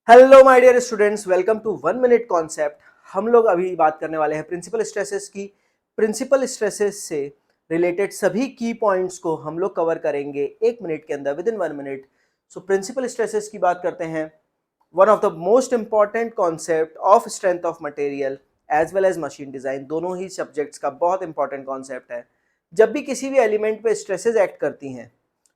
Hello my dear students, welcome to 1 minute concept. हम लोग अभी बात करने वाले हैं प्रिंसिपल स्ट्रेसेस की। प्रिंसिपल स्ट्रेसेस से रिलेटेड सभी की पॉइंट्स को हम लोग कवर करेंगे 1 मिनट के अंदर, within 1 minute. So principal stresses की बात करते हैं। One of the most important concept of strength of material as well as machine design, दोनों ही सब्जेक्ट्स का बहुत इंपॉर्टेंट कॉन्सेप्ट है। जब भी किसी भी एलिमेंट पे स्ट्रेसेस एक्ट करती हैं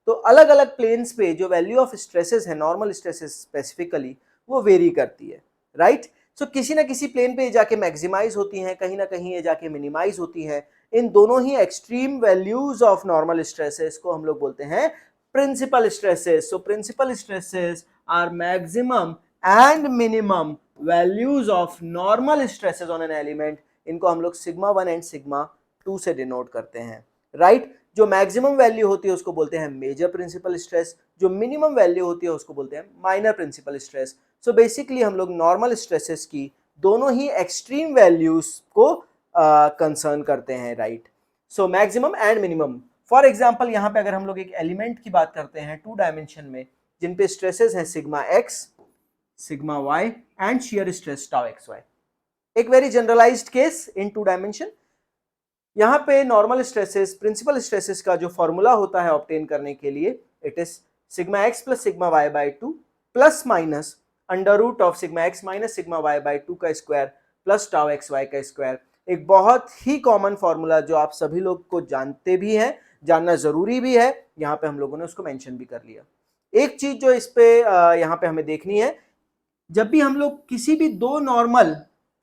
तो अलग अलग प्लेन्स पे जो वैल्यू ऑफ स्ट्रेसेस है, नॉर्मल स्ट्रेसेस स्पेसिफिकली, वो वेरी करती है, राइट। सो किसी ना किसी प्लेन पे ये जाके मैक्सिमाइज होती हैं, कहीं ना कहीं ये जाके मिनिमाइज होती हैं। इन दोनों ही extreme values of normal stresses को हम लोग बोलते हैं principal stresses. So principal stresses are maximum and minimum values of normal stresses on an element. इनको हम लोग सिग्मा 1 एंड सिग्मा 2 से डिनोट करते हैं, राइट। जो मैक्सिमम वैल्यू होती है उसको बोलते हैं मेजर प्रिंसिपल स्ट्रेस, जो मिनिमम वैल्यू होती है उसको बोलते हैं minor principal stress. So basically हम लोग नॉर्मल स्ट्रेसेस की दोनों ही एक्सट्रीम वैल्यूज को कंसर्न करते हैं, right. So maximum and minimum. For example यहाँ पे अगर हम लोग एक एलिमेंट की बात करते हैं 2 डायमेंशन में, जिन पे स्ट्रेसेस हैं sigma x, sigma y and shear stress tau x y. एक very generalised case in 2 dimension. यहाँ पे नॉर्मल स्ट्रेसेस, प्रिंसिपल स्ट्रेसेस का जो फॉर्मूला होता है ऑब्टेन करने के लिए, it is sigma X plus sigma Y by 2 plus minus under root of sigma X minus sigma Y by 2 का square plus tau x Y का स्क्वायर। एक बहुत ही कॉमन फॉर्मूला जो आप सभी लोग को जानते भी हैं, जानना जरूरी भी है। यहाँ पे हम लोगों ने उसको मेंशन भी कर लिया। एक चीज जो इस पे यहाँ पे हमें देखनी है, जब भी हम लोग किसी भी दो नॉर्मल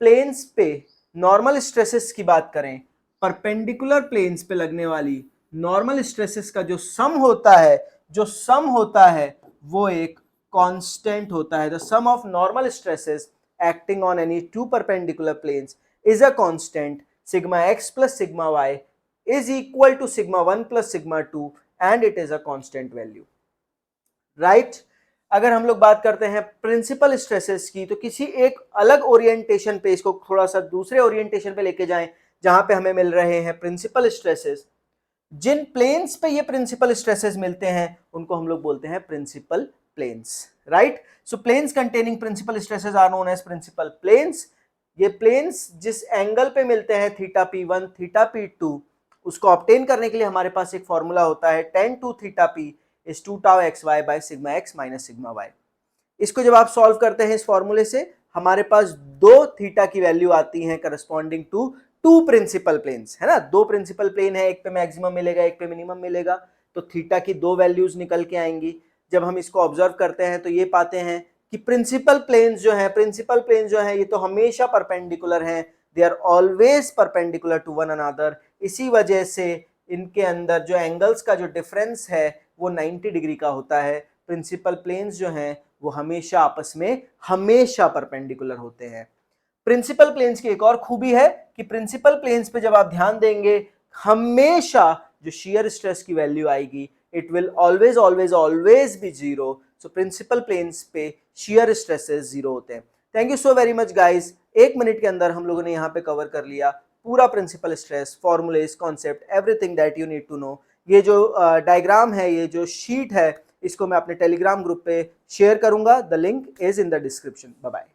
प्लेन्स पे नॉर्मल स्ट्रेसेस की बात करें, परपेंडिकुलर प्लेन्स पे लगने वाली नॉर्मल स्ट्रेसेस का जो सम होता है वो एक कांस्टेंट होता है। The sum of normal stresses acting on any two perpendicular planes is a constant. Sigma X plus sigma Y is equal to sigma 1 plus sigma 2 and it is a constant value, right. अगर हम लोग बात करते हैं principal stresses की, तो किसी एक अलग ओरिएंटेशन पे, इसको थोड़ा सा दूसरे ओरिएंटेशन पे लेके जाएं जहां पे हमें मिल रहे हैं प्रिंसिपल स्ट्रेसेस। जिन प्लेन्स पे ये प्रिंसिपल स्ट्रेसेस मिलते हैं उनको हम लोग बोलते हैं principal planes, right. So planes containing principal stresses are known as principal planes. ये प्लेन्स जिस एंगल पे मिलते हैं थीटा P1 थीटा P2, उसको ऑब्टेन करने के लिए हमारे पास एक फॉर्मूला होता है tan 2 theta P is 2 tau x Y by sigma X minus sigma Y. इसको जब आप सॉल्व करते हैं इस फॉर्मूले से, हमारे पास दो थीटा की वैल्यू आती है corresponding to two principal planes, है ना। दो प्रिंसिपल प्लेन है, एक पे मैक्सिमम मिलेगा एक पे मिनिमम मिलेगा, तो थीटा की दो वैल्यूज निकल के आएंगी। जब हम इसको ऑब्जर्व करते हैं तो ये पाते हैं कि प्रिंसिपल प्लेन्स जो है ये तो हमेशा परपेंडिकुलर हैं, they are always perpendicular to one another. इसी वजह से इनके अंदर जो एंगल्स का जो डिफरेंस है वो 90 डिग्री का होता है। प्रिंसिपल प्लेन्स जो हैं वो हमेशा आपस में हमेशा परपेंडिकुलर होते हैं। प्रिंसिपल प्लेन्स की एक और खूबी है कि प्रिंसिपल प्लेन्स पे जब आप ध्यान देंगे, हमेशा जो शियर स्ट्रेस की वैल्यू आएगी it will always always always be zero. So principal planes पे शियर स्ट्रेसेस जीरो होते हैं। Thank you so very much guys. 1 minute के अंदर हम लोगों ने यहाँ पे कवर कर लिया पूरा principal stress, formulas, concept, everything that you need to know. ये जो डायग्राम है, ये जो शीट है, इसको मैं अपने टेलीग्राम ग्रुप पे शेयर करूंगा। The link is in the description. Bye bye.